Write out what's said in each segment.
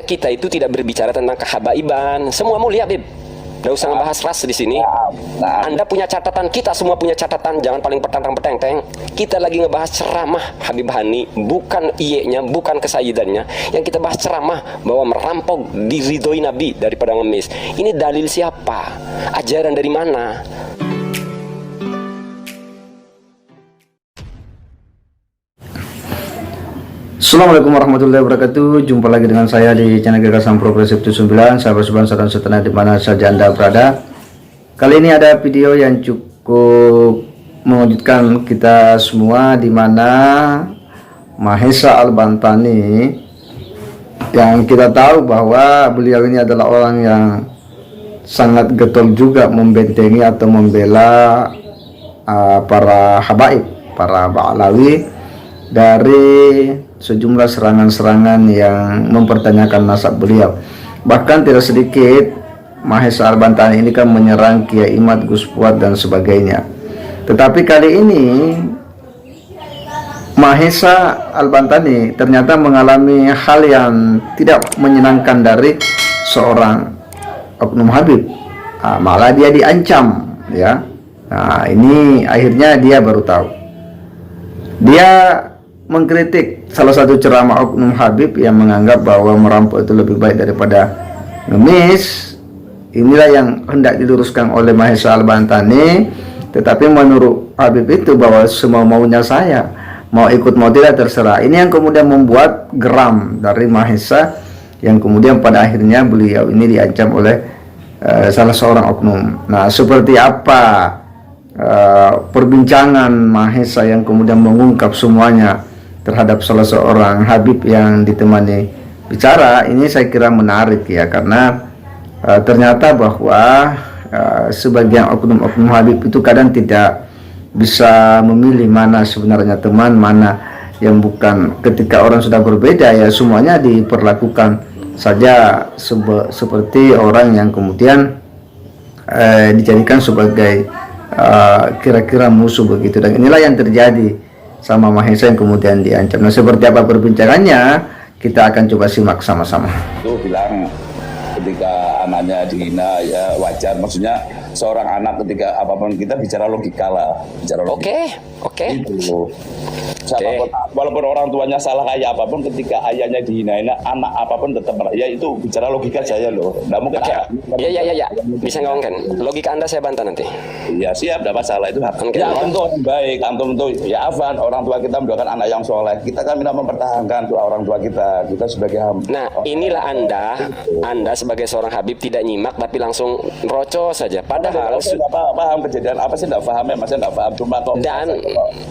kita itu tidak berbicara tentang kehabaiban. Semua mulia, Bib. Nggak usah ngebahas ras di sini. Anda punya catatan, kita semua punya catatan. Jangan paling petang-peteng. Kita lagi ngebahas ceramah Habib Hani, bukan iye-nya, bukan kesayidannya. Yang kita bahas ceramah bahwa merampok diridhoi Nabi daripada ngemis. Ini dalil siapa? Ajaran dari mana? Assalamualaikum warahmatullahi wabarakatuh. Jumpa lagi dengan saya di channel Gagasan Progresif 79. Sahabat sebangsa dan setanah di mana saja Anda berada. Kali ini ada video yang cukup mengejutkan kita semua, di mana Mahesa Al-Bantani, yang kita tahu bahwa beliau ini adalah orang yang sangat getol juga membentengi atau membela para habaib, para ba'alawi dari sejumlah serangan-serangan yang mempertanyakan nasab beliau. Bahkan tidak sedikit Mahesa Al-Bantani ini kan menyerang Kiai Imad, Gus Fuad dan sebagainya. Tetapi kali ini Mahesa Al-Bantani ternyata mengalami hal yang tidak menyenangkan dari seorang oknum Habib. Malah dia diancam, ya. Nah, ini akhirnya dia baru tahu. Dia mengkritik salah satu ceramah oknum Habib yang menganggap bahwa merampok itu lebih baik daripada ngemis. Inilah yang hendak diluruskan oleh Mahesa Al-Bantani. Tetapi menurut Habib itu bahwa semua maunya saya, mau ikut mau tidak terserah. Ini yang kemudian membuat geram dari Mahesa, yang kemudian pada akhirnya beliau ini diancam oleh salah seorang oknum. Nah, seperti apa perbincangan Mahesa yang kemudian mengungkap semuanya terhadap salah seorang Habib yang ditemani bicara, ini saya kira menarik ya, karena ternyata bahwa sebagian oknum-oknum Habib itu kadang tidak bisa memilih mana sebenarnya teman, mana yang bukan. Ketika orang sudah berbeda, ya semuanya diperlakukan saja seperti orang yang kemudian dijadikan sebagai kira-kira musuh begitu. Dan inilah yang terjadi sama Mahesa yang kemudian diancam. Nah, seperti apa perbincangannya, kita akan coba simak sama-sama. Itu bilang ketika anaknya dihina, ya wajar. Maksudnya seorang anak ketika apapun kita bicara logika lah, bicara logika. Oke. Itu. Walaupun orang tuanya salah kayak apapun, ketika ayahnya dihina, anak apapun tetap ya itu bicara logika saya loh. Nggak mungkin. Ya. Bisa ngomongkan. Logika Anda saya bantah nanti. Ya siap, tidak masalah, itu hak. Ya antum orang baik, antum tuh ya afan, orang tua kita mendoakan anak yang soleh. Kita kan minta mempertahankan doa orang tua kita sebagai hamba. Nah, inilah Anda sebagai seorang Habib tidak nyimak tapi langsung rocos saja. Padahal paham kejadian apa sih, tidak paham ya, masih tidak paham, cuma kok dan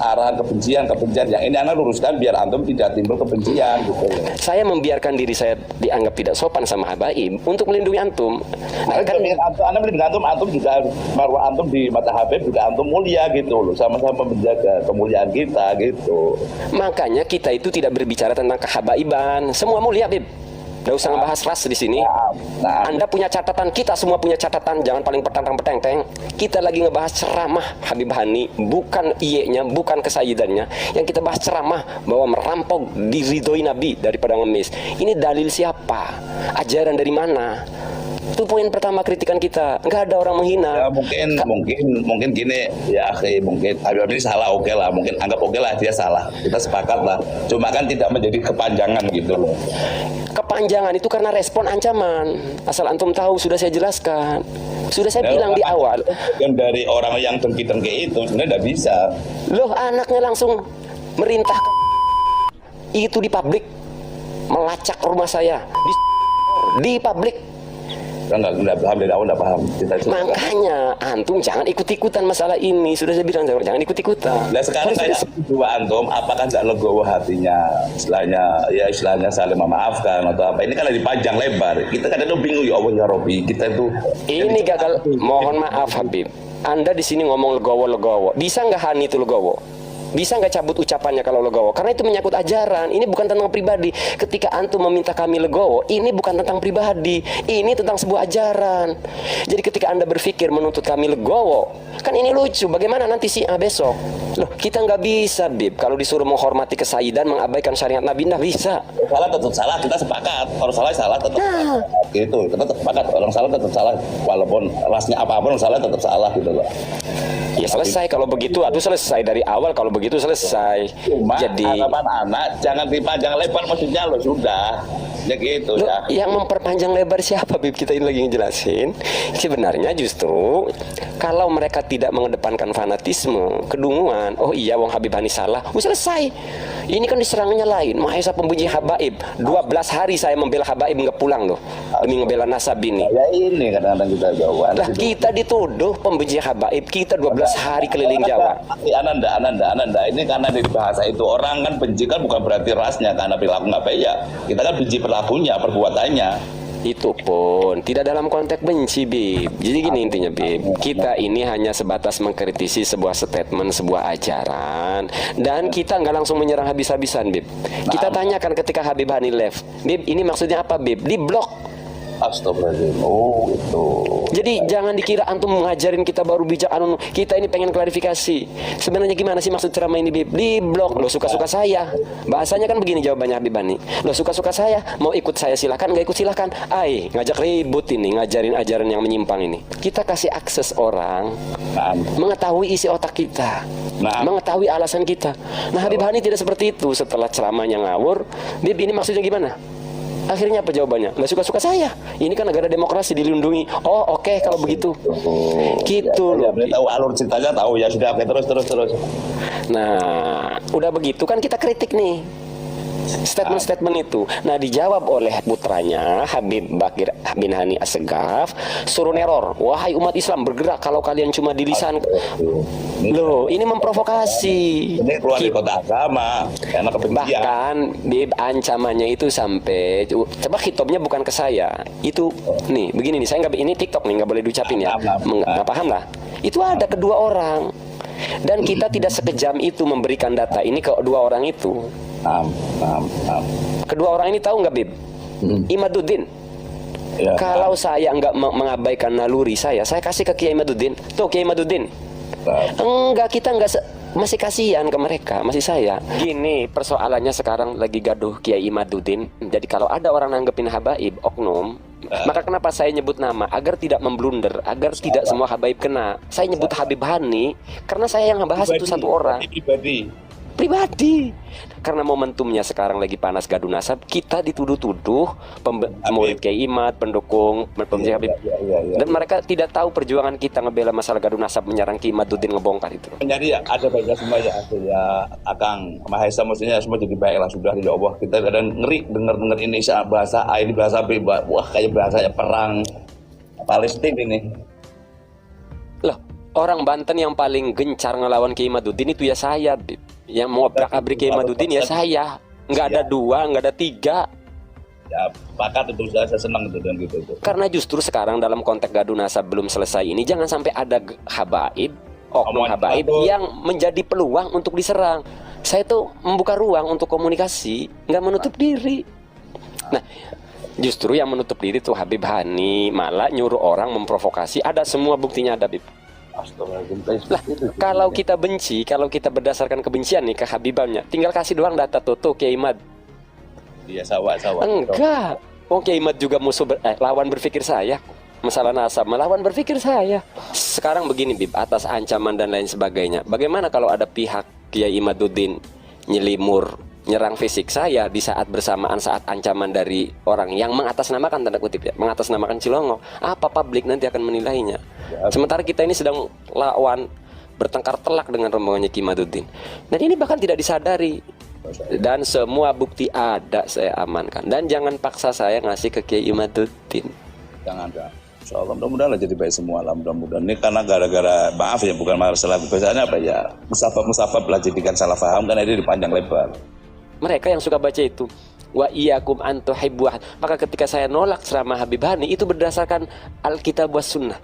arahan kebencian yang ini anak luruskan biar antum tidak timbul kebencian gitu. Saya membiarkan diri saya dianggap tidak sopan sama habaib untuk melindungi antum. Nah, kan Anda melindungi antum juga marwah antum di mata Habib juga antum mulia gitu loh, sama-sama menjaga kemuliaan kita gitu. Makanya kita itu tidak berbicara tentang kehabaiban. Semua mulia, Bib. Nggak usah ngebahas ras di sini. Anda punya catatan, kita semua punya catatan. Jangan paling petang-peteng. Kita lagi ngebahas ceramah Habib Hani, bukan iye-nya, bukan kesayidannya. Yang kita bahas ceramah bahwa merampok diridhoi Nabi daripada ngemis. Ini dalil siapa? Ajaran dari mana? Itu poin pertama kritikan kita. Nggak ada orang menghina. Ya, mungkin gini ya, mungkin Habib ini salah, oke lah, mungkin anggap oke lah dia salah, kita sepakat lah. Cuma kan tidak menjadi kepanjangan gitu loh. Kepanjangan itu karena respon ancaman. Asal antum tahu, sudah saya jelaskan, sudah saya bilang di awal. Yang dari orang yang tengki-tengki itu sebenarnya tidak bisa. Loh, anaknya langsung merintah itu di publik, melacak rumah saya di publik. Nggak paham dari awal, nggak paham. Makanya antum jangan ikut-ikutan masalah ini. Sudah saya bilang jangan ikut-ikutan. Nah sekarang saya dua antum, apakah nggak legowo hatinya, istilahnya saling memaafkan atau apa? Ini kan lagi panjang lebar. Kita kan itu bingung, ya Allah ya Robbi, kita itu. Ini gagal. Mohon maaf Habib. Anda di sini ngomong legowo. Bisa nggak Hani itu legowo? Bisa nggak cabut ucapannya kalau legowo? Karena itu menyangkut ajaran. Ini bukan tentang pribadi. Ketika antum meminta kami legowo, ini bukan tentang pribadi. Ini tentang sebuah ajaran. Jadi ketika anda berpikir menuntut kami legowo, kan ini lucu. Bagaimana nanti Syiah besok? Loh, kita nggak bisa, Bib. Kalau disuruh menghormati kesaidan, mengabaikan syariat Nabi, nggak bisa. Salah tetap salah, kita sepakat. Kalau salah tetap salah. Gitu, kita tetap sepakat. Orang salah tetap salah. Walaupun rasnya apapun, orang salah tetap salah gitu loh. Ya selesai kalau begitu, aduh selesai dari awal kalau begitu selesai. Cuma jadi harapan anak jangan dipanjang lebar, maksudnya lo sudah ya gitu loh, ya. yang memperpanjang lebar siapa, Bib? Kita ini lagi ngejelasin. Sebenarnya justru kalau mereka tidak mengedepankan fanatisme, kedunguan, oh iya wong Habib Hani salah, selesai. Ini kan diserangnya lain, Mahesa pembenci habaib. 12 hari saya membela habaib nggak pulang loh demi ngebela nasab ini. Ya ini kadang-kadang kita jauhan. Lah kita dituduh pembenci habaib, kita 12 hari keliling Jawa. Ananda, ini karena di bahasa itu orang kan benci kan bukan berarti rasnya karena perilaku nggak baik ya. Kita kan benci perilakunya, perbuatannya. Itu pun tidak dalam konteks benci, Bib. Jadi gini intinya, Bib, kita ini hanya sebatas mengkritisi sebuah statement, sebuah ajaran, dan kita nggak langsung menyerang habis-habisan, Bib. Kita tanyakan ketika Habib Hani left, Bib, ini maksudnya apa, Bib? Di blok. Astagfirullahaladzim. Oh itu. Jadi jangan dikira antum ngajarin kita baru bijak, kita ini pengen klarifikasi. Sebenarnya gimana sih maksud ceramah ini, Bib? Di blok. Lo suka-suka saya. Bahasanya kan begini jawabannya Habib Hani. Lo suka-suka saya, mau ikut saya silakan, nggak ikut silakan. Ngajak ribut ini, ngajarin ajaran yang menyimpang ini. Kita kasih akses orang mengetahui isi otak kita, mengetahui alasan kita. Nah Habib Hani tidak seperti itu. Setelah ceramahnya ngawur, Bib ini maksudnya gimana? Akhirnya apa jawabannya? Nggak suka-suka saya. Ini kan negara demokrasi dilindungi. Oh oke, kalau begitu. Gitu loh. Tahu alur ceritanya, tahu ya sudah. Oke, terus. Nah, udah begitu kan kita kritik nih statement-statement itu. Nah dijawab oleh putranya Habib Bakir bin Hani Assegaf, suruh neror. Wahai umat Islam, bergerak kalau kalian cuma di lisan. Loh, ini memprovokasi. Ini keluar di kota agama karena kebencian. Bahkan Bib ancamannya itu sampai, coba hitopnya bukan ke saya. Itu nih, begini nih, saya nggak, ini TikTok nih, nggak boleh diucapin ya. Nggak paham lah. Itu ada kedua orang. Dan kita tidak sekejam itu memberikan data ini ke dua orang itu. Kedua orang ini tahu nggak, Bib? Imaduddin. Ya, kalau saya nggak mengabaikan naluri saya kasih ke Kiai Imaduddin. Tuh Kiai Imaduddin. Enggak, kita nggak masih kasihan ke mereka, masih saya. Gini, persoalannya sekarang lagi gaduh Kiai Imaduddin. Jadi kalau ada orang nanggepin habaib, oknum, maka kenapa saya nyebut nama? Agar tidak memblunder, agar tidak semua habaib kena. Saya nyebut Habib Hani karena saya yang ngebahas itu satu orang. Pribadi. Karena momentumnya sekarang lagi panas gaduh nasab, kita dituduh-tuduh murid Kiai Imad, pendukung pembenci Habib. Dan mereka tidak tahu perjuangan kita ngebela masalah gaduh nasab, menyerang Kiai Imaduddin, ngebongkar itu. Jadi ada baiknya semua ya Akang Mahesa, maksudnya semua jadi baiklah sudah ya Allah. Kita kadang ngeri dengar ini bahasa A, ini bahasa B, wah kayak bahasanya perang Palestina ini. Loh, orang Banten yang paling gencar ngelawan Kiai Imaduddin itu ya saya, Bib. Yang mau abrak-abrik Kiai Imaduddin ya saya. Nggak ada dua, nggak ada tiga. Ya, pakat itu saya senang itu dan gitu. Karena justru sekarang dalam konteks gaduh nasab belum selesai ini, jangan sampai ada habaib, oknum habaib yang menjadi peluang untuk diserang. Saya tuh membuka ruang untuk komunikasi, nggak menutup diri. Nah, justru yang menutup diri tuh Habib Hani, malah nyuruh orang memprovokasi. Ada semua buktinya, ada, Bib. Lah, kalau kita benci, kalau kita berdasarkan kebencian nih ke Habibannya, tinggal kasih doang data tuh Kiai Imad. Iya, sawah. Enggak. Kiai Imad juga musuh lawan berpikir saya. Masalah nasab, melawan berpikir saya. Sekarang begini, Bib, atas ancaman dan lain sebagainya. Bagaimana kalau ada pihak Kiai Imaduddin nyelimur, nyerang fisik saya di saat bersamaan saat ancaman dari orang yang mengatasnamakan, tanda kutip ya, mengatasnamakan Cilongo? Apa publik nanti akan menilainya? Sementara kita ini sedang lawan, bertengkar telak dengan rombongannya Kiai Imaduddin. Dan ini bahkan tidak disadari. Dan semua bukti ada, saya amankan. Dan jangan paksa saya ngasih ke Kiai Imaduddin. Jangan. Insyaallah mudah-mudahan jadi baik semua lah, mudah-mudahan. Ini karena gara-gara, maaf ya, bukan masalah biasanya apa ya, musafab lah jadikan salah paham karena ini dipanjang lebar. Mereka yang suka baca itu, wa iyyakum an tuhibbu, maka ketika saya nolak ceramah Habib Hani itu berdasarkan Alkitab was Sunnah.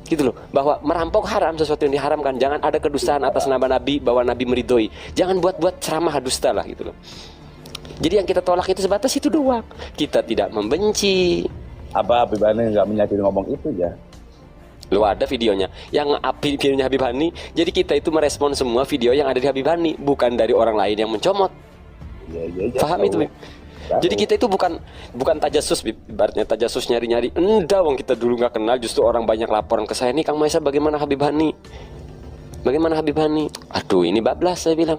gitu loh, bahwa merampok haram, sesuatu yang diharamkan. Jangan ada kedustaan atas nama Nabi, bahwa Nabi meridhoi. Jangan buat-buat ceramah dusta lah gitu loh. Jadi yang kita tolak itu sebatas itu doang. Kita tidak membenci. Apa Habib Hani nggak menyadari ngomong itu ya? Lo ada videonya, yang videonya Habib Hani. Jadi kita itu merespon semua video yang ada di Habib Hani, bukan dari orang lain yang mencomot. Ya, Paham itu, Bib? Jadi kita itu bukan tajasus, Bib. Ibaratnya tajasus nyari-nyari. Enggak, wong kita dulu nggak kenal, justru orang banyak laporan ke saya nih, Kang Maisa bagaimana Habib Hani? Bagaimana Habib Hani? Aduh, ini bablas saya bilang.